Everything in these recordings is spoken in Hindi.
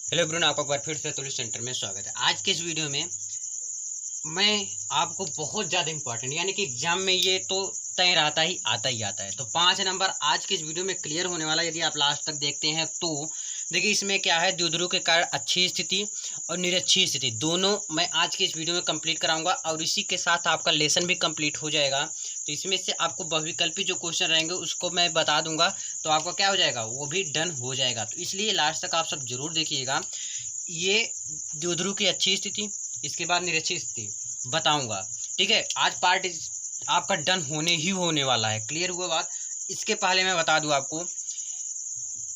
हेलो ब्रून, आपका एक बार फिर से तुलिस सेंटर में स्वागत है। आज के इस वीडियो में मैं आपको बहुत ज़्यादा इंपॉर्टेंट यानी कि एग्जाम में ये तो तय रहता ही आता है। तो 5 नंबर आज के इस वीडियो में क्लियर होने वाला है यदि आप लास्ट तक देखते हैं तो। देखिए इसमें क्या है, द्विध्रुव के कारण अच्छी स्थिति और निरक्षीय स्थिति दोनों मैं आज के इस वीडियो में कंप्लीट कराऊंगा और इसी के साथ आपका लेसन भी कंप्लीट हो जाएगा। तो इसमें से आपको बहुविकल्पी जो क्वेश्चन रहेंगे उसको मैं बता दूंगा, तो आपका क्या हो जाएगा, वो भी डन हो जाएगा। तो इसलिए लास्ट तक आप सब जरूर देखिएगा। ये द्विध्रुव की अच्छी स्थिति, इसके बाद निरक्षीय स्थिति बताऊंगा। ठीक है, आज पार्ट आपका डन होने ही होने वाला है। क्लियर हुआ बात। इसके पहले मैं बता दूं आपको,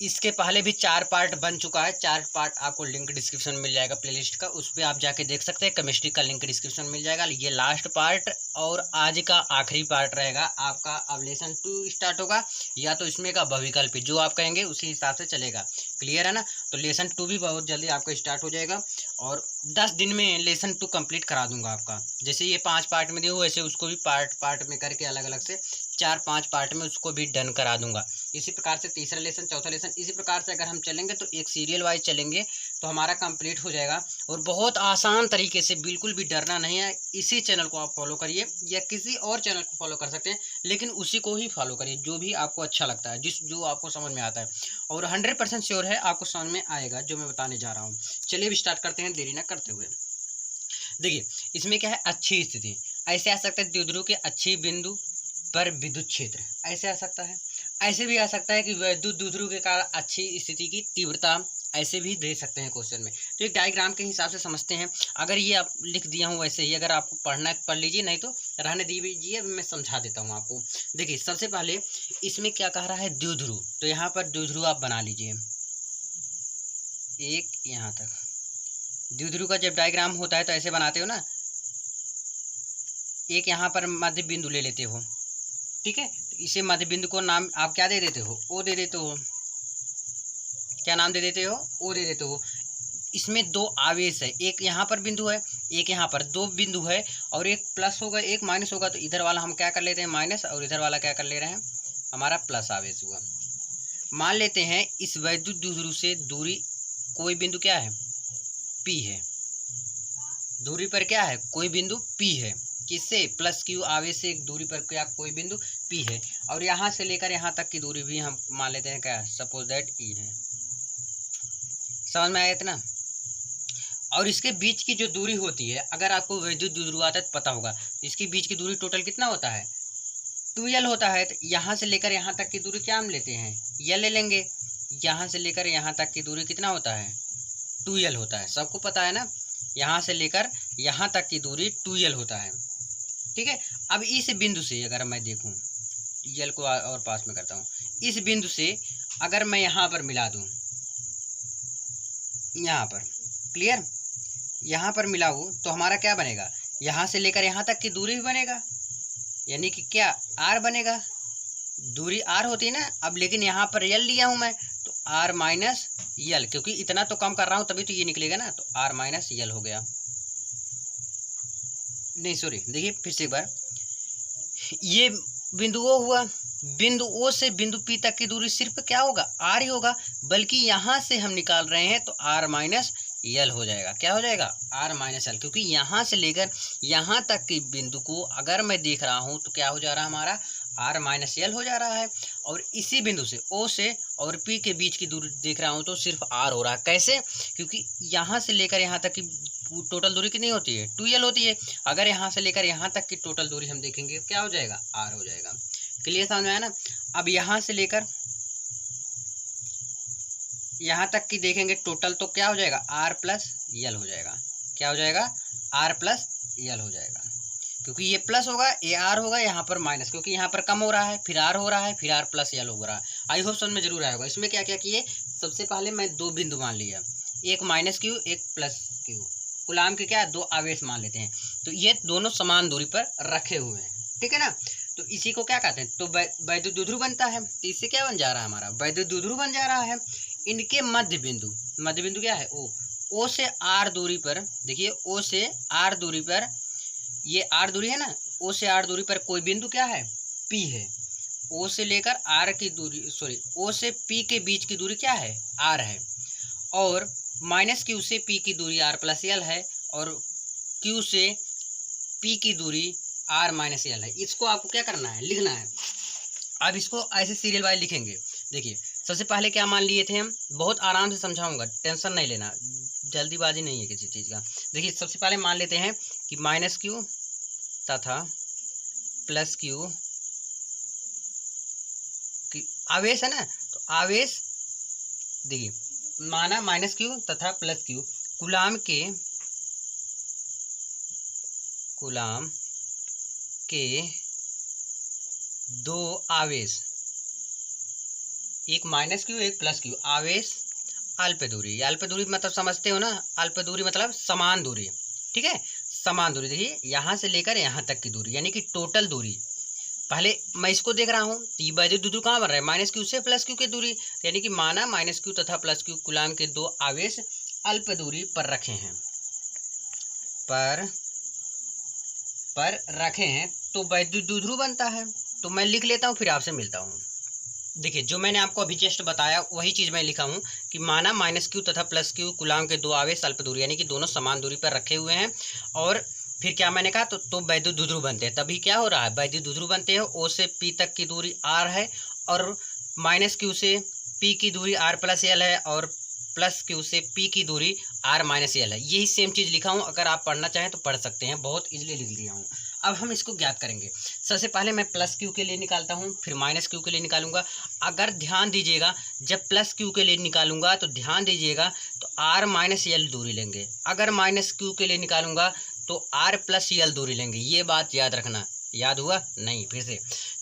इसके पहले भी 4 पार्ट बन चुका है। 4 पार्ट आपको लिंक डिस्क्रिप्शन में मिल जाएगा प्लेलिस्ट का, उस पर आप जाके देख सकते हैं। केमिस्ट्री का लिंक डिस्क्रिप्शन मिल जाएगा। ये लास्ट पार्ट और आज का आखिरी पार्ट रहेगा आपका। अब लेसन 2 स्टार्ट होगा, या तो इसमें का बहुविकल्पी जो आप कहेंगे उसी हिसाब से चलेगा। क्लियर है ना। तो लेसन 2 भी बहुत जल्दी आपका स्टार्ट हो जाएगा और 10 दिन में लेसन 2 कंप्लीट करा दूंगा आपका। जैसे ये 5 पार्ट में दिया हो वैसे उसको भी पार्ट पार्ट में करके अलग अलग से 4-5 पार्ट में उसको भी डन करा दूंगा। इसी प्रकार से तीसरा लेसन, चौथा लेसन, इसी प्रकार से अगर हम चलेंगे तो एक सीरियल वाइज चलेंगे तो हमारा कंप्लीट हो जाएगा। और बहुत आसान तरीके से, बिल्कुल भी डरना नहीं है। इसी चैनल को आप फॉलो करिए या किसी और चैनल को फॉलो कर सकते हैं, लेकिन उसी को ही फॉलो करिए जो भी आपको अच्छा लगता है, जो आपको समझ में आता है। और 100% श्योर है आपको समझ में आएगा जो मैं बताने जा रहा हूँ। चलिए अब स्टार्ट करते हैं देरी ना करते हुए। देखिए इसमें क्या है, अच्छी स्थिति ऐसे आ सकता है, द्विध्रुव के अच्छी बिंदु पर विद्युत क्षेत्र ऐसे आ सकता है। ऐसे भी आ सकता है कि वैद्युत द्विध्रुव के कारण अच्छी स्थिति की तीव्रता, ऐसे भी दे सकते हैं क्वेश्चन में। तो एक डायग्राम के हिसाब से समझते हैं। अगर ये आप लिख दिया हूँ वैसे ही, अगर आपको पढ़ना है पढ़ लीजिए, नहीं तो रहने दीजिए, मैं समझा देता हूँ आपको। देखिए सबसे पहले इसमें क्या कह रहा है, द्विध्रुव। तो यहाँ पर द्विध्रुव आप बना लीजिए, एक यहाँ तक। द्विध्रुव का जब डायग्राम होता है तो ऐसे बनाते हो ना। एक यहाँ पर मध्य बिंदु ले लेते हो, ठीक है। तो इसे मध्य बिंदु को नाम आप क्या दे देते हो, ओ दे देते हो। क्या नाम दे देते हो, ओ दे देते हो। इसमें 2 आवेश है, एक यहाँ पर बिंदु है, एक यहाँ पर, 2 बिंदु है और एक प्लस होगा एक माइनस होगा। तो इधर वाला हम क्या कर लेते हैं, माइनस, और इधर वाला क्या कर ले रहे हैं, हमारा प्लस आवेश हुआ। मान लेते हैं इस वैद्युत द्विध्रुव से दूरी कोई बिंदु क्या है, पी है। दूरी पर क्या है, कोई बिंदु पी है। किससे, प्लस क्यू आवेश से एक दूरी पर क्या कोई बिंदु पी है। और यहाँ से लेकर यहाँ तक की दूरी भी हम मान लेते हैं क्या, सपोज दैट ई है। समझ में आया इतना। और इसके बीच की जो दूरी होती है, अगर आपको वैद्युत द्विध्रुवात पता होगा, इसके बीच की दूरी टोटल कितना होता है, 2l होता है। तो यहाँ से लेकर यहाँ तक की दूरी क्या हम लेते हैं, l ले लेंगे। यहाँ से लेकर यहाँ तक की दूरी कितना होता है, 2l होता है। सबको पता है ना, यहाँ से लेकर यहाँ तक की दूरी 2l होता है। ठीक है। अब इस बिंदु से अगर मैं देखूं, यल को और पास में करता हूँ, इस बिंदु से अगर मैं यहाँ पर मिला दूं, यहाँ पर, क्लियर, यहाँ पर मिलाऊं तो हमारा क्या बनेगा, यहाँ से लेकर यहाँ तक की दूरी भी बनेगा, यानी कि क्या, आर बनेगा। दूरी आर होती है ना। अब लेकिन यहाँ पर यल लिया हूँ मैं, तो आर माइनस यल, क्योंकि इतना तो कम कर रहा हूँ तभी तो ये निकलेगा ना। तो आर माइनस यल हो गया। नहीं सॉरी, देखिए फिर से एक बार, ये बिंदु ओ हुआ, बिंदु ओ से बिंदु पी तक की दूरी सिर्फ क्या होगा, आर ही होगा। बल्कि यहाँ से हम निकाल रहे हैं तो आर माइनस यल हो जाएगा। क्या हो जाएगा, आर माइनस यल, क्योंकि यहाँ से लेकर यहाँ तक की बिंदु को अगर मैं देख रहा हूँ तो क्या हो जा रहा है, हमारा आर माइनस यल हो जा रहा है। और इसी बिंदु से ओ से और पी के बीच की दूरी देख रहा हूँ तो सिर्फ आर हो रहा है। कैसे, क्योंकि यहाँ से लेकर यहाँ तक की टोटल दूरी कितनी होती है, 2l होती है। अगर यहाँ से लेकर यहाँ तक की टोटल दूरी हम देखेंगे क्या हो जाएगा, आर हो जाएगा। क्लियर समझ में आया ना। अब यहाँ से लेकर यहाँ तक की देखेंगे टोटल तो क्या हो जाएगा, आर प्लस यल हो जाएगा। क्या हो जाएगा, आर प्लस यल हो जाएगा। क्योंकि ये प्लस होगा, ये आर होगा, यहाँ पर माइनस, क्योंकि यहाँ पर कम हो रहा है, फिर आर हो रहा है, फिर आर प्लस यल हो रहा है। आई होप समझ में जरूर आएगा। इसमें क्या क्या किए, सबसे पहले मैं 2 बिंदु मान लिया, एक माइनस क्यू एक प्लस क्यू, कूलाम के क्या 2 आवेश मान लेते हैं। तो ये दोनों समान दूरी पर रखे हुए हैं, ठीक है ना। तो इसी को क्या कहते हैं, तो वैद्युत द्विध्रुव बनता है। तो इससे क्या बन जा रहा है, हमारा वैद्युत द्विध्रुव बन जा रहा है। इनके मध्य बिंदु क्या है, ओ से आर दूरी पर, देखिए ओ से आर दूरी पर, ये आर दूरी है ना, ओ से आर दूरी पर कोई बिंदु क्या है, पी है। ओ से लेकर आर की दूरी, सॉरी, ओ से पी के बीच की दूरी क्या है, आर है। और माइनस क्यू से पी की दूरी आर प्लस एल है और क्यू से पी की दूरी आर माइनस एल है। इसको आपको क्या करना है, लिखना है। अब इसको ऐसे सीरियल वाइज लिखेंगे। देखिए सबसे पहले क्या मान लिए थे हम, बहुत आराम से समझाऊंगा, टेंशन नहीं लेना, जल्दीबाजी नहीं है किसी चीज़ का। देखिए सबसे पहले मान लेते हैं कि माइनस क्यू तथा प्लस क्यू की आवेश है ना, तो आवेश देखिए माना माइनस क्यू तथा प्लस क्यू कूलाम के दो आवेश, एक माइनस क्यू एक प्लस क्यू, आवेश अल्प दूरी। अल्प दूरी मतलब समझते हो ना, अल्प दूरी मतलब समान दूरी, ठीक है, समान दूरी। देखिए यहाँ से लेकर यहाँ तक की दूरी यानी कि टोटल दूरी। पहले मैं इसको देख रहा हूँ तो ये वैद्युत द्विध्रुव कहाँ बन रहा है, माइनस क्यू से प्लस क्यू की दूरी, यानी कि माना माइनस क्यू तथा प्लस क्यू कूलाम के दो आवेश अल्प दूरी पर रखे हैं, तो वैद्युत द्विध्रुव बनता है। तो मैं लिख लेता हूँ फिर आपसे मिलता हूँ। देखिए जो मैंने आपको अभी जस्ट बताया वही चीज़ मैं लिखा हूँ कि माना माइनस क्यू तथा प्लस क्यू कूलाम के दो आवेश अल्प दूरी यानी कि दोनों समान दूरी पर रखे हुए हैं, और फिर क्या मैंने कहा, तो वैद्युत द्विध्रुव बनते हैं। तभी क्या हो रहा है, वैद्युत द्विध्रुव बनते हैं। ओ से पी तक की दूरी आर है और माइनस क्यू से पी की दूरी आर प्लस एल है और प्लस क्यू से पी की दूरी आर माइनस एल है। यही सेम चीज़ लिखा हूँ, अगर आप पढ़ना चाहें तो पढ़ सकते हैं, बहुत इजीली लिख दिया हूँ। अब हम इसको ज्ञात करेंगे। सबसे पहले मैं प्लस क्यू के लिए निकालता हूँ, फिर माइनस क्यू के लिए निकालूंगा। अगर ध्यान दीजिएगा जब प्लस क्यू के लिए निकालूंगा तो ध्यान दीजिएगा तो आर माइनस एल दूरी लेंगे, अगर माइनस क्यू के लिए निकालूंगा तो आर प्लस एल दूरी लेंगे। ये बात याद रखना। याद हुआ नहीं, फिर से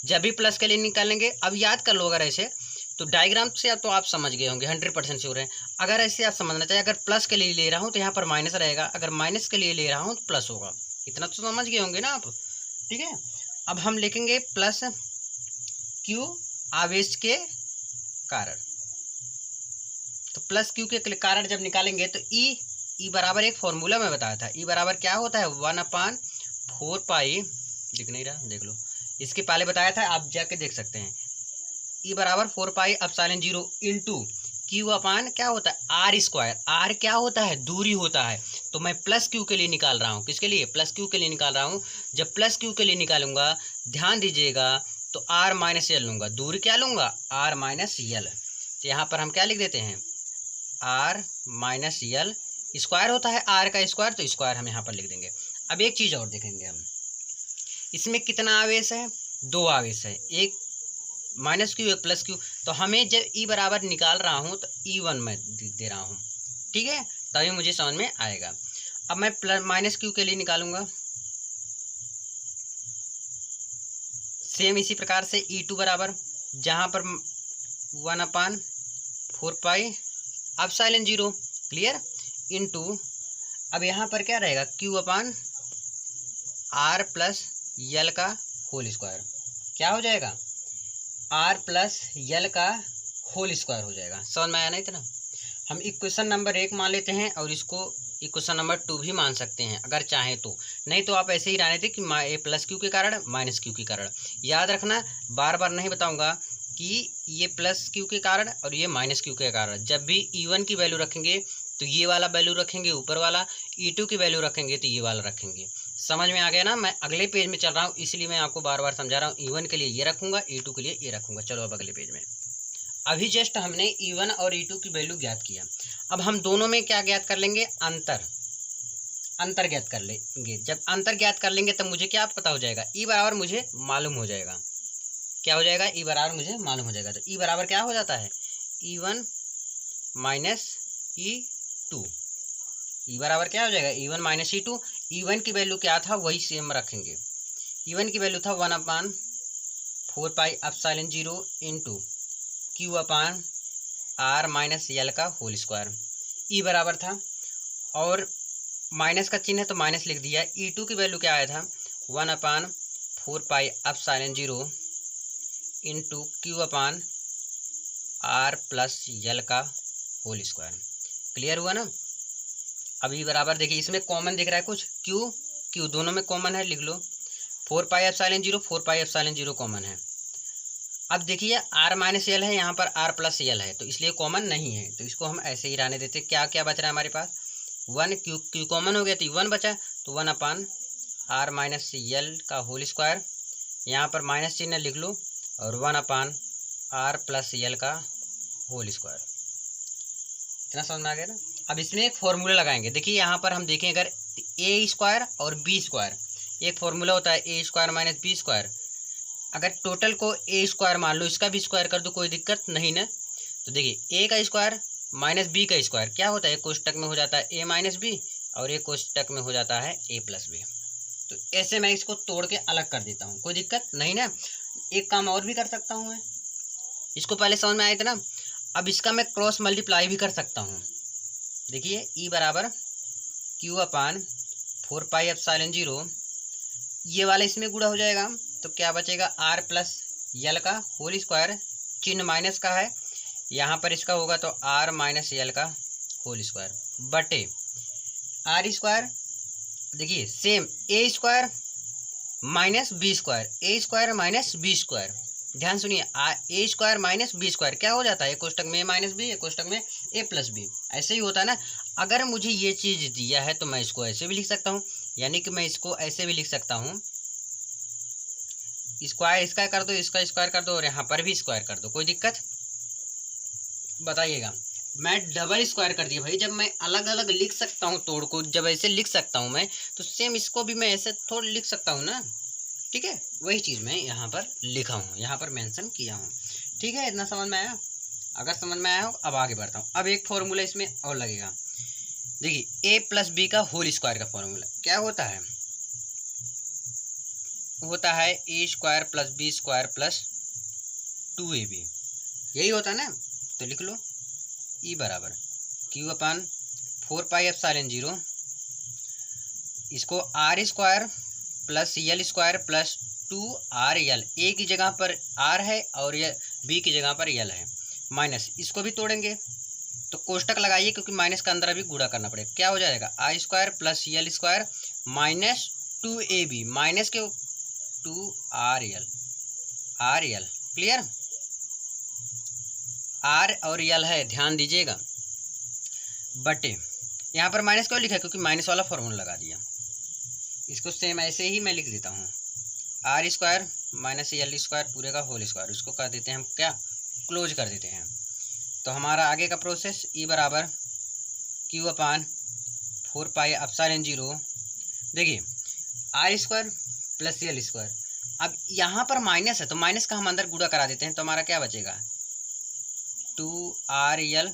जब भी प्लस के लिए निकालेंगे, अब याद कर लो, अगर ऐसे तो डायग्राम से तो आप समझ गए होंगे, 100% श्योर है। अगर ऐसे आप समझना चाहिए, अगर प्लस के लिए ले रहा हूँ तो यहाँ पर माइनस रहेगा, अगर माइनस के लिए ले रहा हूँ तो प्लस होगा। इतना तो समझ गए होंगे ना आप, ठीक है। अब हम लिखेंगे प्लस क्यू आवेश के कारण, तो प्लस क्यू के कारण जब निकालेंगे तो ई बराबर एक फॉर्मूला में बताया था, ई बराबर क्या होता है 1/4 पाई, दिख नहीं रहा देख लो, इसके पहले बताया था, आप जाके देख सकते हैं। ई बराबर 4 पाई एप्सिलॉन 0 इंटू क्यू अपान क्या होता है आर स्क्वायर। आर क्या होता है, दूरी होता है। तो मैं प्लस क्यू के लिए निकाल रहा हूँ, किसके लिए, प्लस क्यू के लिए निकाल रहा हूँ। जब प्लस क्यू के लिए निकालूंगा ध्यान दीजिएगा तो आर माइनस एल लूँगा, दूरी क्या लूँगा आर माइनस एल। तो यहाँ पर हम क्या लिख देते हैं आर माइनस एल, स्क्वायर होता है आर का स्क्वायर, तो स्क्वायर हम यहाँ पर लिख देंगे। अब एक चीज़ और देखेंगे हम, इसमें कितना आवेश है, दो आवेश है, एक माइनस क्यू एक प्लस क्यू। तो हमें जब ई बराबर निकाल रहा हूँ तो E1 में दे रहा हूँ, ठीक है, तभी मुझे समझ में आएगा। अब मैं प्लस माइनस क्यू के लिए निकालूंगा, सेम इसी प्रकार से E2 बराबर, जहाँ पर 1/4 पाई एप्सिलॉन 0 क्लियर इंटू, अब यहाँ पर क्या रहेगा q upon r plus l का होल स्क्वायर, क्या हो जाएगा आर प्लस यल का होल स्क्वायर हो जाएगा। समझ में आया नहीं इतना। हम इक्वेशन नंबर 1 मान लेते हैं और इसको इक्वेशन नंबर 2 भी मान सकते हैं अगर चाहें तो, नहीं तो आप ऐसे ही रहने थे कि ए प्लस क्यू के कारण माइनस क्यू के कारण। याद रखना, बार बार नहीं बताऊंगा कि ये प्लस क्यू के कारण और ये माइनस क्यू के कारण। जब भी E1 की वैल्यू रखेंगे तो ये वाला वैल्यू रखेंगे ऊपर वाला, E2 की वैल्यू रखेंगे तो ये वाला रखेंगे। समझ में आ गया ना। मैं अगले पेज में चल रहा हूँ इसलिए मैं आपको बार बार समझा रहा हूँ। E1 के लिए ये रखूँगा, E2 के लिए ये रखूँगा। चलो अब अगले पेज में। अभी जस्ट हमने E1 और E2 की वैल्यू ज्ञात किया। अब हम दोनों में क्या ज्ञात कर लेंगे, अंतर ज्ञात कर लेंगे। जब अंतर ज्ञात कर लेंगे तब मुझे क्या पता हो जाएगा, ई बराबर मुझे मालूम हो जाएगा। क्या हो जाएगा, ई बराबर मुझे मालूम हो जाएगा। तो ई बराबर क्या हो जाता है E1 माइनस E2। ई बराबर क्या हो जाएगा E1 माइनस E2। E1 की वैल्यू क्या था वही सेम रखेंगे। E1 की वैल्यू था 1/4 pi epsilon 0 into q upon r minus l का होल स्क्वायर। ई बराबर था और माइनस का चिन्ह है तो माइनस लिख दिया। E2 की वैल्यू क्या आया था 1/4 pi epsilon 0 into q upon r plus l का होल स्क्वायर। क्लियर हुआ ना। अभी बराबर देखिए इसमें कॉमन दिख रहा है कुछ, क्यू दोनों में कॉमन है, लिख लो 4 पाई एप्सिलॉन 0 4 पाई एप्सिलॉन 0 कॉमन है। अब देखिए आर माइनस यल है, यहाँ पर आर प्लस यल है, तो इसलिए कॉमन नहीं है, तो इसको हम ऐसे ही रहने देते। क्या क्या बच रहा है हमारे पास, वन, क्यू क्यू कॉमन हो गया तो वन बचा, तो one upon r minus l का होल स्क्वायर, यहाँ पर माइनस चिन्ह लिख लो, और one upon r plus l का होल स्क्वायर। इतना समझ में आ गया ना। अब इसमें एक फॉर्मूला लगाएंगे। देखिए यहाँ पर हम देखें अगर ए स्क्वायर और बी स्क्वायर, एक फॉर्मूला होता है a square minus B square. अगर टोटल को ए स्क्वायर मान लो, इसका भी स्क्वायर कर दो, कोई दिक्कत नहीं ना। तो देखिए ए का स्क्वायर माइनस बी का स्क्वायर क्या होता है, एक कोष्टक में हो जाता है ए माइनस बी, और एक कोष्टक में हो जाता है ए प्लस बी। तो ऐसे मैं इसको तोड़ के अलग कर देता हूँ, कोई दिक्कत नहीं ना। एक काम और भी कर सकता हूँ मैं, इसको पहले समझ में आया था ना। अब इसका मैं क्रॉस मल्टीप्लाई भी कर सकता हूँ। देखिए ई बराबर क्यू अपान 4πε0, ये वाला इसमें गुणा हो जाएगा, तो क्या बचेगा आर प्लस यल का होल स्क्वायर, चिन्ह माइनस का है, यहाँ पर इसका होगा तो आर माइनस यल का होल स्क्वायर बटे आर स्क्वायर। देखिए सेम ए स्क्वायर माइनस बी स्क्वायर, ए स्क्वायर माइनस बी स्क्वायर, ध्यान सुनिए, ए स्क्वायर माइनस बी स्क्वायर क्या हो जाता है, एक कोष्टक में ए माइनस बी, एक कोष्टक में ए प्लस बी, ऐसे ही होता है ना। अगर मुझे ये चीज़ दिया है तो मैं इसको ऐसे भी लिख सकता हूँ, यानी कि मैं इसको ऐसे भी लिख सकता हूँ, स्क्वायर इसका कर दो, इसका स्क्वायर कर दो, और यहाँ पर भी स्क्वायर कर दो, कोई दिक्कत बताइएगा। मैं डबल स्क्वायर कर दिया भाई, जब मैं अलग अलग लिख सकता हूँ तोड़ को, जब ऐसे लिख सकता हूँ मैं, तो सेम इसको भी मैं ऐसे थोड़ा लिख सकता हूँ ना। ठीक है, वही चीज़ मैं यहाँ पर लिखा हूँ, यहाँ पर मेंशन किया हूँ। ठीक है, इतना समझ में आया। अगर समझ में आया हो अब आगे बढ़ता हूँ। अब एक फॉर्मूला इसमें और लगेगा। देखिए ए प्लस बी का होल स्क्वायर का फॉर्मूला क्या होता है, होता है a square plus b square plus 2ab, यही होता है ना। तो लिख लो ई बराबर क्यू अपान 4πε0, इसको r square plus l square plus 2rl, a की जगह पर आर है और ये बी की जगह पर यल है, माइनस इसको भी तोड़ेंगे तो कोष्टक लगाइए, क्योंकि माइनस का अंदर अभी गुणा करना पड़ेगा। क्या हो जाएगा r square plus l square minus 2ab, minus के 2rl, rl क्लियर, आर और यल है, ध्यान दीजिएगा, बटे यहाँ पर माइनस क्यों लिखा है, क्योंकि माइनस वाला फॉर्मूला लगा दिया। इसको सेम ऐसे ही मैं लिख देता हूँ, r square minus l square पूरे का होल स्क्वायर, उसको कर देते हैं हम क्या, क्लोज कर देते हैं। तो हमारा आगे का प्रोसेस ई बराबर क्यू अपान 4πε0, देखिए r square plus l square, अब यहाँ पर माइनस है तो माइनस का हम अंदर गुणा करा देते हैं, तो हमारा क्या बचेगा 2rl,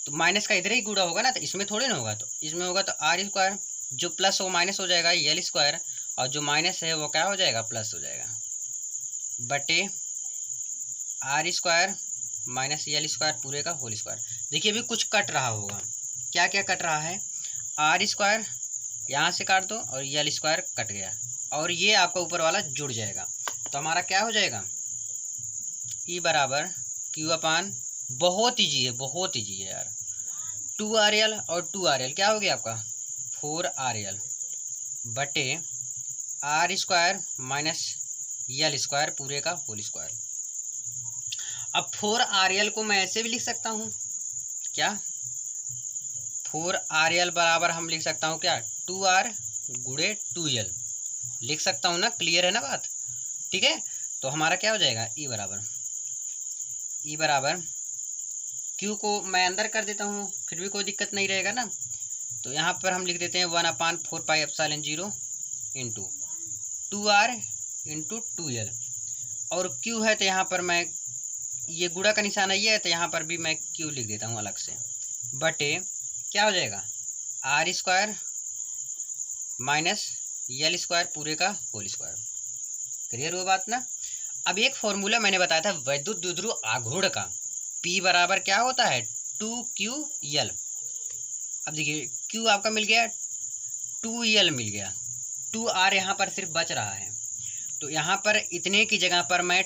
तो माइनस का इधर ही गुणा होगा ना, तो इसमें थोड़े ना होगा, तो इसमें होगा तो आर स्क्वायर, जो प्लस हो माइनस हो जाएगा यल स्क्वायर, और जो माइनस है वो क्या हो जाएगा प्लस हो जाएगा, बटे r square minus l square पूरे का होल स्क्वायर। देखिए अभी कुछ कट रहा होगा, क्या क्या कट रहा है, आर स्क्वायर यहाँ से काट दो और यल स्क्वायर कट गया, और ये आपका ऊपर वाला जुड़ जाएगा, तो हमारा क्या हो जाएगा ई बराबर क्यू अपान, बहुत ईजी है, बहुत ईजी है यार, 2rl और 2rl क्या हो गया आपका 4rl बटे r square minus l square पूरे का होल स्क्वायर। अब 4rl को मैं ऐसे भी लिख सकता हूँ, क्या 4rl बराबर हम लिख सकता हूँ क्या 2r गुणे 2l लिख सकता हूँ ना, क्लियर है ना बात। ठीक है, तो हमारा क्या हो जाएगा ई बराबर क्यू को मैं अंदर कर देता हूँ, फिर भी कोई दिक्कत नहीं रहेगा ना। तो यहाँ पर हम लिख देते हैं 1/4πε0 इंटू 2r इंटू 2l, और क्यू है तो यहाँ पर मैं ये गुणा का निशान ये है, तो यहाँ पर भी मैं क्यू लिख देता हूँ अलग से, बटे क्या हो जाएगा r square minus l square पूरे का होल स्क्वायर। क्लियर हुआ बात ना। अब एक फॉर्मूला मैंने बताया था वैद्युत द्विध्रुव आघूर्ण का, P बराबर क्या होता है 2ql। अब देखिए Q आपका मिल गया, 2l मिल गया, 2r यहाँ पर सिर्फ बच रहा है, तो यहाँ पर इतने की जगह पर मैं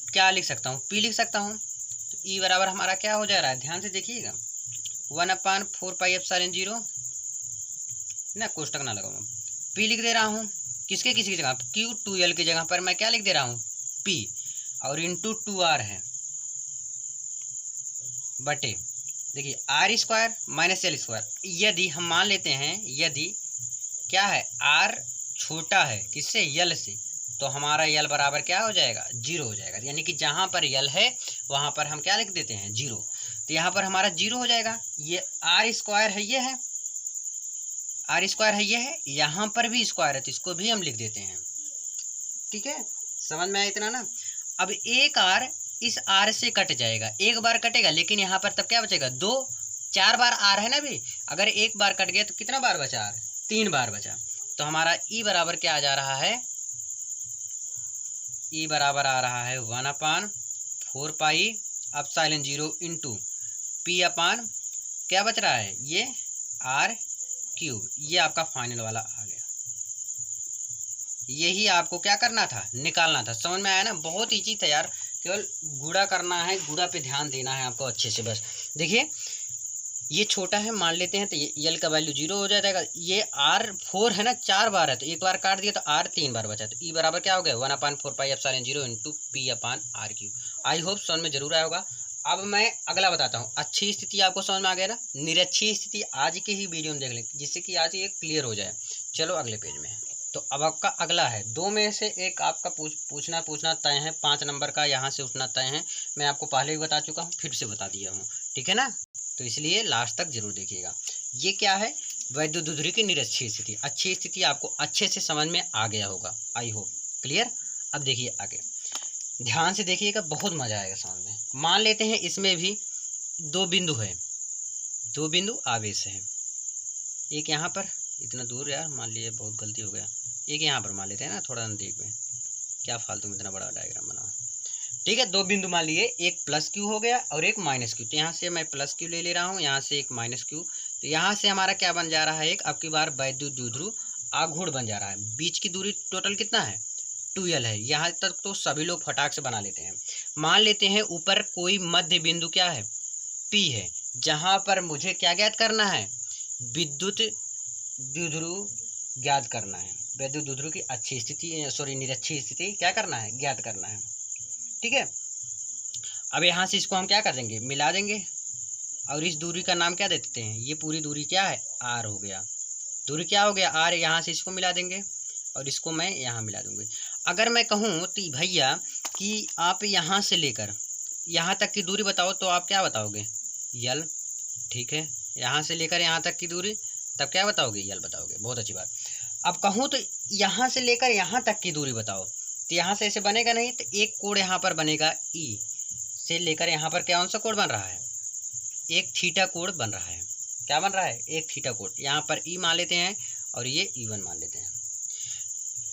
क्या लिख सकता हूँ P लिख सकता हूँ। तो E बराबर हमारा क्या हो जा रहा है, ध्यान से देखिएगा 1/4πε0 ना, कोष्टक ना लगाऊँ, P लिख दे रहा हूँ, किसके किसी की जगह Q2l की जगह पर मैं क्या लिख दे रहा हूँ P, और इंटू 2r है बटे, देखिए r square minus l square. यदि हम मान लेते हैं यदि क्या है आर छोटा है किससे, यल से, तो हमारा यल बराबर क्या हो जाएगा, 0 हो जाएगा। यानी कि जहाँ पर यल है वहाँ पर हम क्या लिख देते हैं, 0। तो यहाँ पर हमारा 0 हो जाएगा। ये आर स्क्वायर है, ये है आर स्क्वायर है, ये है, यहाँ पर भी स्क्वायर है तो इसको भी हम लिख देते हैं। ठीक है, समझ में आया इतना ना। अब एक आर इस आर से कट जाएगा, एक बार कटेगा, लेकिन यहाँ पर तब क्या बचेगा, 2 4 बार आर है ना भी। अगर एक बार कट गया तो कितना बार बचा, आर 3 बार बचा। तो हमारा ई बराबर क्या आ जा रहा है, ई बराबर आ रहा है 1/4 pi epsilon 0 into p upon क्या बच रहा है, ये आर क्यूब। ये आपका फाइनल वाला आ गया। यही आपको क्या करना था, निकालना था। समझ में आया ना, बहुत ईजी था यार, केवल गुणा करना है, गुणा पे ध्यान देना है आपको अच्छे से। बस देखिए ये छोटा है मान लेते हैं तो ये यल का वैल्यू 0 हो जाएगा। ये R4 है ना, 4 बार है तो एक बार काट दिया तो R 3 बार बचा। तो ई बराबर क्या हो गया, 1/4 pi epsilon 0 into p upon r q. I hope समझ में जरूर आया होगा। अब मैं अगला बताता हूँ। अच्छी स्थिति आपको समझ में आ गया ना, निरच्छी स्थिति आज के ही वीडियो में देख लें जिससे कि आज ये क्लियर हो जाए। चलो अगले पेज में। तो अब आपका अगला है, 2 में से एक आपका पूछना तय है, 5 नंबर का यहाँ से उठना तय है। मैं आपको पहले भी बता चुका हूँ, फिर से बता दिया हूँ, ठीक है ना। तो इसलिए लास्ट तक जरूर देखिएगा। ये क्या है, वैद्युतधुरी की निरच्छी स्थिति। अच्छी स्थिति आपको अच्छे से समझ में आ गया होगा, आई होप क्लियर। अब देखिए आगे ध्यान से देखिएगा, बहुत मजा आएगा समझ में। मान लेते हैं इसमें भी 2 बिंदु है, 2 बिंदु आवेश है। एक यहाँ पर, इतना दूर यार मान लिए, बहुत गलती हो गया। एक यहाँ पर मान लेते हैं ना, थोड़ा नजदीक में, क्या फालतू में इतना बड़ा डायग्राम बनाओ। ठीक है, 2 बिंदु मान लिए, एक प्लस क्यू हो गया और एक माइनस क्यू। तो यहाँ से मैं प्लस क्यू ले रहा हूँ, यहाँ से एक माइनस क्यू। तो यहाँ से हमारा क्या बन जा रहा है, एक अब की बार वैद्युत द्विध्रुव आघूर्ण बन जा रहा है। बीच की दूरी टोटल कितना है, 2l है। यहाँ तक तो सभी लोग फटाक से बना लेते हैं। मान लेते हैं ऊपर कोई मध्य बिंदु क्या है, P है, जहाँ पर मुझे क्या ज्ञात करना है, विद्युत द्विध्रुव ज्ञात करना है। वैद्युत द्विध्रुव की अच्छी स्थिति, सॉरी निरच्छी स्थिति क्या करना है, ज्ञात करना है। ठीक है, अब यहाँ से इसको हम क्या कर देंगे, मिला देंगे और इस दूरी का नाम क्या दे देते हैं, ये पूरी दूरी क्या है, r हो गया। दूरी क्या हो गया, r। यहाँ से इसको मिला देंगे और इसको मैं यहाँ मिला दूंगी। अगर मैं कहूँ तो भैया कि आप यहाँ से लेकर यहाँ तक की दूरी बताओ, तो आप क्या बताओगे, यल। ठीक है, यहाँ से लेकर यहाँ तक की दूरी, तब क्या बताओगे, यल बताओगे। बहुत अच्छी बात। अब कहूँ तो यहाँ से लेकर यहाँ तक की दूरी बताओ, तो यहाँ से ऐसे बनेगा नहीं, तो एक कोण यहाँ पर बनेगा, ई से लेकर यहाँ पर क्या सा कोण बन रहा है, एक थीटा कोण बन रहा है। क्या बन रहा है, एक थीटा कोण। यहाँ पर ई मान लेते हैं और ये E1 मान लेते हैं।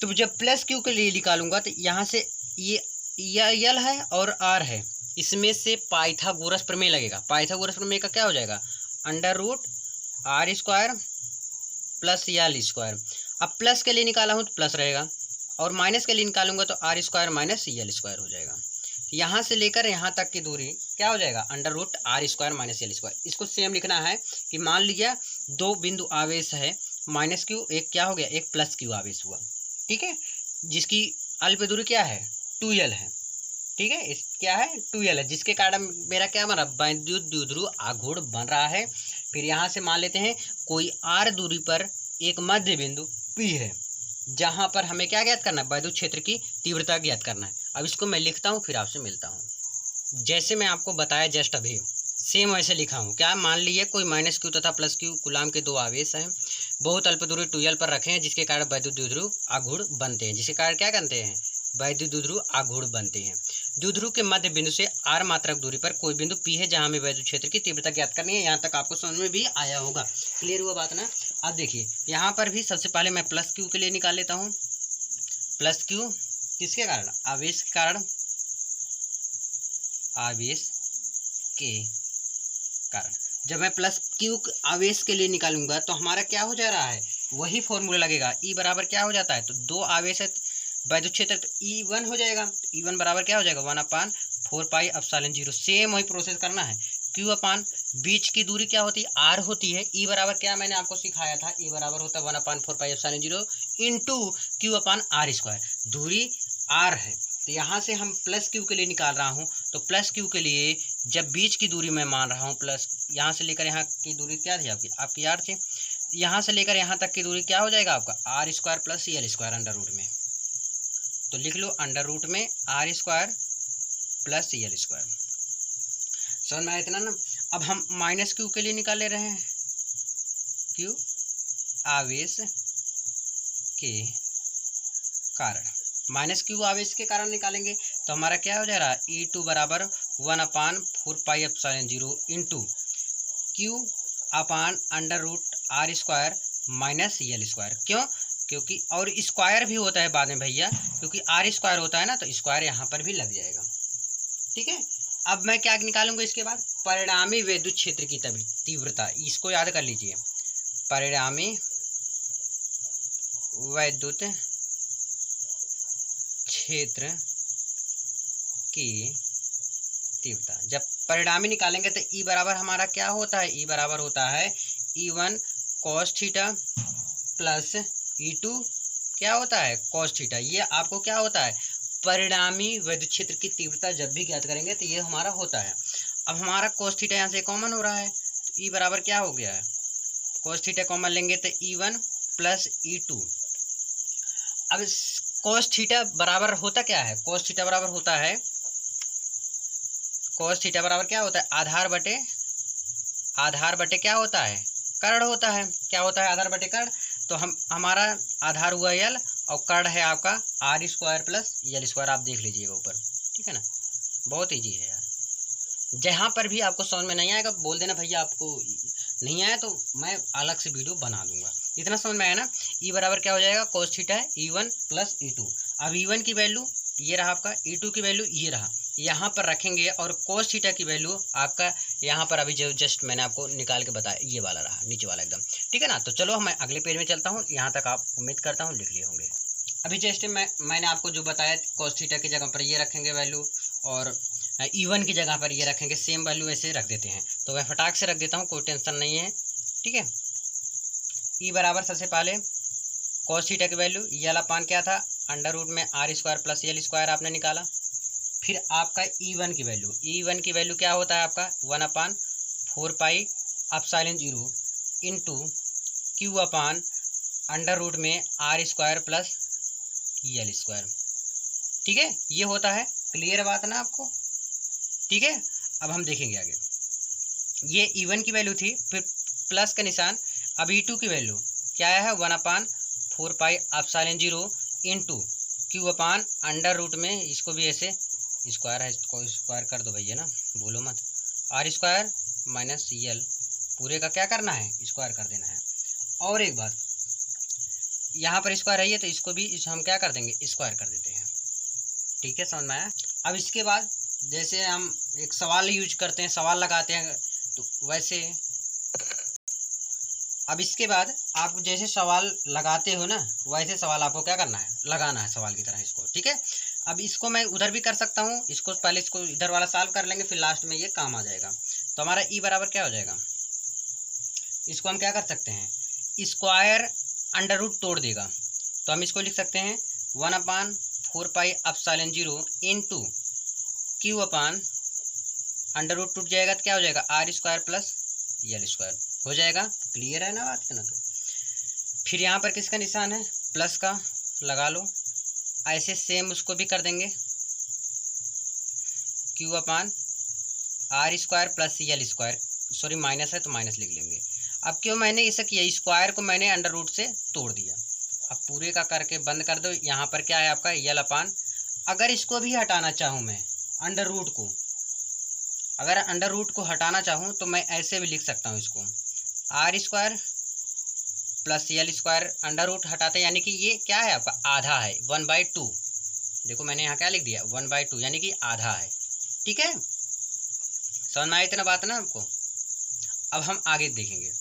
तो जब प्लस क्यू के लिए निकालूंगा तो यहाँ से ये यल है और आर है, इसमें से पाइथागोरस प्रमेय लगेगा। पाइथागोरस प्रमेय का क्या हो जाएगा, √r² प्लस यल स्क्वायर। अब प्लस के लिए निकाला हूँ तो प्लस रहेगा और माइनस के लिए निकालूंगा तो r² माइनस यल स्क्वायर हो जाएगा। यहाँ से लेकर यहाँ तक की दूरी क्या हो जाएगा, √r² माइनस यल स्क्वायर। इसको सेम लिखना है कि मान लिया 2 बिंदु आवेश है, माइनस क्यू, एक क्या हो गया, एक प्लस क्यू आवेश हुआ। ठीक है, जिसकी अल्प दूरी क्या है, 2l है। ठीक है, इस क्या है, 2l है, जिसके कारण मेरा क्या बन रहा, वैद्युत द्विध्रुव आघूर्ण बन रहा है। फिर यहाँ से मान लेते हैं कोई r दूरी पर एक मध्य बिंदु P है, जहाँ पर हमें क्या ज्ञात करना है, वैद्युत क्षेत्र की तीव्रता ज्ञात करना है। अब इसको मैं लिखता हूँ, फिर आपसे मिलता हूँ। जैसे मैं आपको बताया जस्ट अभी, सेम वैसे लिखा हूँ। क्या, मान लीजिए कोई माइनस क्यू तथा प्लस क्यू कूलाम के 2 आवेश हैं, बहुत अल्प दूरी 2l पर रखे हैं, जिसके कारण वैद्युत द्विध्रुव आघूर्ण बनते हैं। जिसके कारण क्या करते हैं, वैद्युत द्विध्रुव आघूर्ण बनते हैं। द्विध्रुव के मध्य बिंदु से r मात्रक दूरी पर कोई बिंदु P है, जहां में वैद्युत क्षेत्र की तीव्रता ज्ञात करनी है। यहाँ तक आपको समझ में भी आया होगा, क्लियर हुआ बात ना। अब देखिए यहाँ पर भी सबसे पहले मैं प्लस क्यू के लिए निकाल लेता हूँ। प्लस क्यू किसके कारण, आवेश के कारण, आवेश के कारण। जब मैं प्लस क्यू आवेश के लिए निकालूंगा तो हमारा क्या हो जा रहा है, वही फॉर्मूला लगेगा। ई बराबर क्या हो जाता है, तो 2 आवेश है वैद्युत क्षेत्र, तो E1 हो जाएगा। E1 बराबर क्या हो जाएगा, 1/4 पाई एप्सिलॉन 0। सेम वही प्रोसेस करना है। Q अपान बीच की दूरी क्या होती है, R होती है। E बराबर क्या मैंने आपको सिखाया था, E बराबर होता है 1/4 पाई एप्सिलॉन 0 इंटू Q अपान R स्क्वायर। दूरी R है तो यहाँ से हम प्लस क्यू के लिए निकाल रहा हूँ, तो प्लस क्यू के लिए जब बीच की दूरी मैं मान रहा हूँ प्लस, यहाँ से लेकर यहाँ की दूरी क्या थी आपकी आर थी, यहाँ से लेकर यहाँ तक की दूरी क्या हो जाएगा आपका r square plus l square under root में। तो लिख लो अंडर रूट में r square plus l square. समझ में आया इतना ना। अब हम माइनस क्यू के लिए निकाल ले रहे हैं, क्यू आवेश के कारण, माइनस क्यू आवेश के कारण निकालेंगे तो हमारा क्या हो जा रहा है E2 बराबर 1/4 pi epsilon 0 into q upon under root r square minus l square. क्यों? क्योंकि और स्क्वायर भी होता है बाद में भैया, क्योंकि आर स्क्वायर होता है ना, तो स्क्वायर यहाँ पर भी लग जाएगा। ठीक है, अब मैं क्या निकालूंगा इसके बाद, परिणामी विद्युत क्षेत्र की तीव्रता, इसको याद कर लीजिए, परिणामी विद्युत क्षेत्र की तीव्रता। जब परिणामी निकालेंगे तो ई बराबर हमारा क्या होता है, ई बराबर होता है E1 cos theta plus E2 क्या होता है cos थीटा। ये आपको क्या होता है, परिणामी विद्युत क्षेत्र की तीव्रता जब भी ज्ञात करेंगे तो ये हमारा होता है। अब हमारा cos थीटा यहाँ से कॉमन हो रहा है, तो ई बराबर क्या हो गया है, cos थीटा कॉमन लेंगे तो E1 प्लस E2। अब cos थीटा बराबर होता क्या है, cos थीटा बराबर होता है, cos थीटा बराबर क्या होता है, आधार बटे क्या होता है, कर्ण होता है। क्या होता है, आधार बटे कर्ण। तो हमारा आधार हुआ यल और कर्ण है आपका r square plus l square, आप देख लीजिएगा ऊपर। ठीक है ना, बहुत ईजी है यार। जहाँ पर भी आपको समझ में नहीं आएगा बोल देना भैया, आपको नहीं आया तो मैं अलग से वीडियो बना दूंगा। इतना समझ में आया ना। ई बराबर क्या हो जाएगा, cos थीटा है E1 प्लस E2। अब E1 की वैल्यू ये रहा आपका, E2 की वैल्यू ये रहा, यहाँ पर रखेंगे और cos थीटा की वैल्यू आपका यहाँ पर अभी जो जस्ट मैंने आपको निकाल के बताया ये वाला रहा, नीचे वाला एकदम। ठीक है ना, तो चलो मैं अगले पेज में चलता हूँ, यहाँ तक आप उम्मीद करता हूँ लिख लिए होंगे। अभी जस्ट मैंने आपको जो बताया cos थीटा की जगह पर ये रखेंगे वैल्यू, और E1 की जगह पर ये रखेंगे, सेम वैल्यू ऐसे रख देते हैं। तो मैं फटाक से रख देता हूँ, कोई टेंशन नहीं है। ठीक है, ई बराबर सबसे पहले cos थीटा की वैल्यू ये वाला पान क्या था, अंडर रूट में r square plus l square आपने निकाला। फिर आपका E1 की वैल्यू क्या होता है आपका 1/4 pi epsilon 0 into q upon under root में r square plus l square. ठीक है, ये होता है, क्लियर बात ना आपको। ठीक है, अब हम देखेंगे आगे। ये E1 की वैल्यू थी, फिर प्लस का निशान। अब E2 की वैल्यू क्या है, 1/4 pi epsilon 0 into q upon under root में, इसको भी ऐसे स्क्वायर है, इसको स्क्वायर कर दो भैया ना, भूलो मत, आर स्क्वायर माइनस एल, पूरे का क्या करना है, स्क्वायर कर देना है। और एक बात, यहाँ पर स्क्वायर है ये, तो इसको भी हम क्या कर देंगे, स्क्वायर कर देते हैं। ठीक है, समझ में आया। अब इसके बाद जैसे हम एक सवाल यूज करते हैं, सवाल लगाते हैं, तो वैसे अब इसके बाद आप जैसे सवाल लगाते हो ना, वैसे सवाल आपको क्या करना है, लगाना है सवाल की तरह इसको। ठीक है, अब इसको मैं उधर भी कर सकता हूँ, इसको पहले इसको इधर वाला सॉल्व कर लेंगे, फिर लास्ट में ये काम आ जाएगा। तो हमारा ई बराबर क्या हो जाएगा, इसको हम क्या कर सकते हैं, स्क्वायर अंडर रूट तोड़ देगा, तो हम इसको लिख सकते हैं 1/4 pi epsilon 0 into q upon under root टूट जाएगा तो क्या हो जाएगा, r square plus l square हो जाएगा। क्लियर है ना बात करना। तो फिर यहाँ पर किसका निशान है, प्लस का लगा लो, ऐसे सेम उसको भी कर देंगे, q upon r square plus l square, sorry minus है तो माइनस लिख लेंगे। अब क्यों मैंने ऐसा किया, स्क्वायर को मैंने अंडर रूट से तोड़ दिया। अब पूरे का करके बंद कर दो, यहाँ पर क्या है आपका एल अपान, अगर इसको भी हटाना चाहूँ मैं अंडर रूट को, अगर अंडर रूट को हटाना चाहूँ तो मैं ऐसे भी लिख सकता हूँ इसको, r square plus l square under root हटाते, यानी कि ये क्या है आपका आधा है, 1/2। देखो मैंने यहाँ क्या लिख दिया 1/2, यानी कि आधा है। ठीक है, समझ में आया इतना बात ना आपको। अब हम आगे देखेंगे।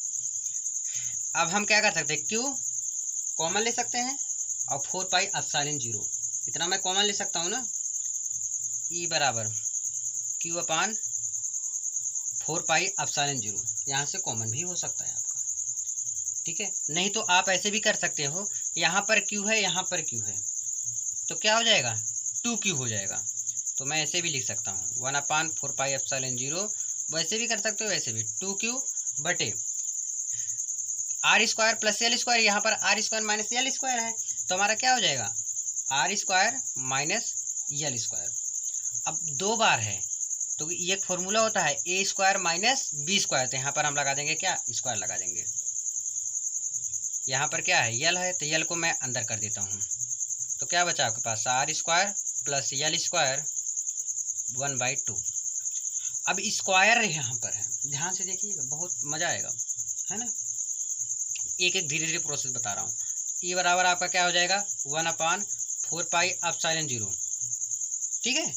अब हम क्या कर सकते हैं, क्यू कॉमन ले सकते हैं और 4 पाई एप्सिलॉन 0 इतना मैं कॉमन ले सकता हूँ ना, ई बराबर क्यू अपान 4 पाई एप्सिलॉन 0, यहाँ से कॉमन भी हो सकता है आपका। ठीक है, नहीं तो आप ऐसे भी कर सकते हो, यहाँ पर क्यू है यहाँ पर क्यू है, तो क्या हो जाएगा 2q हो जाएगा। तो मैं ऐसे भी लिख सकता हूँ 1/4πε0, वैसे भी कर सकते हो, वैसे भी 2q बटे r square plus l square, यहाँ पर r square minus l square है, तो हमारा क्या हो जाएगा r square minus l square. अब 2 बार है तो ये एक फॉर्मूला होता है a square minus B square, तो यहाँ पर हम लगा देंगे क्या, स्क्वायर लगा देंगे। यहाँ पर क्या है यल है, तो यल को मैं अंदर कर देता हूँ, तो क्या बचा आपके पास r square plus l square 1/2। अब स्क्वायर यहाँ पर है, ध्यान से देखिएगा, बहुत मजा आएगा, है ना। एक एक धीरे धीरे प्रोसेस बता रहा हूँ। ई बराबर आपका क्या हो जाएगा 1/4πε0, ठीक है।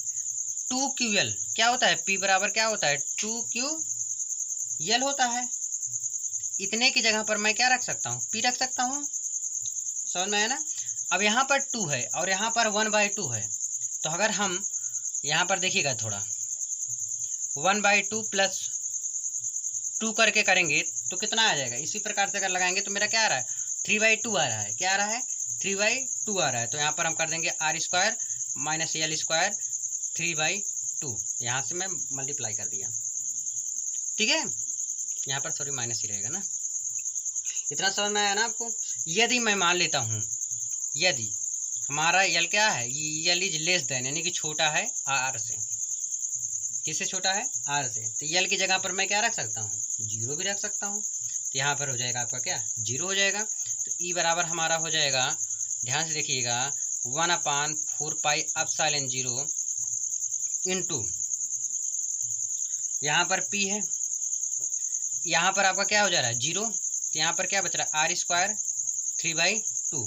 2ql क्या होता है, p बराबर क्या होता है 2ql होता है। इतने की जगह पर मैं क्या रख सकता हूँ, p रख सकता हूँ, समझ में आया ना। अब यहाँ पर 2 है और यहाँ पर 1/2 है, तो अगर हम यहाँ पर देखिएगा थोड़ा 1/2 प्लस 2 करके करेंगे तो कितना आ जाएगा, इसी प्रकार से अगर लगाएंगे तो मेरा क्या आ रहा है 3/2 आ रहा है, क्या आ रहा है 3/2 आ रहा है। तो यहाँ पर हम कर देंगे r square minus l square 3/2, यहाँ से मैं मल्टीप्लाई कर दिया, ठीक है। यहाँ पर सॉरी माइनस ही रहेगा ना, इतना समझ में आया ना आपको। यदि मैं मान लेता हूँ यदि हमारा यल क्या है, यल इज लेस देन यानी कि छोटा है आर से, किससे छोटा है आर से, तो यल की जगह पर मैं क्या रख सकता हूँ 0 भी रख सकता हूँ, तो यहाँ पर हो जाएगा आपका क्या 0 हो जाएगा। तो ई बराबर हमारा हो जाएगा, ध्यान से देखिएगा 1/4πε0 इंटू यहाँ पर p है, यहाँ पर आपका क्या हो जा रहा है 0, तो यहाँ पर क्या बच रहा है आर स्क्वायर 3/2,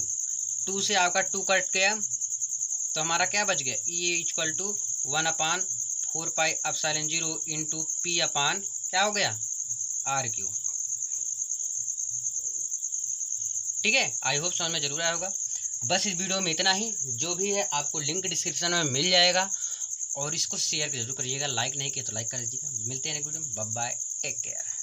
2 से आपका 2 कट गया तो हमारा क्या बच गया e equal to 1/4πε0 into p upon क्या हो गया आर क्यू, ठीक है। आई होप समझ में जरूर आया होगा। बस इस वीडियो में इतना ही, जो भी है आपको लिंक डिस्क्रिप्शन में मिल जाएगा, और इसको शेयर जरूर करिएगा, लाइक नहीं किया तो लाइक कर दीजिएगा। मिलते हैं नेक्स्ट वीडियो में, बाय बाय, टेक केयर।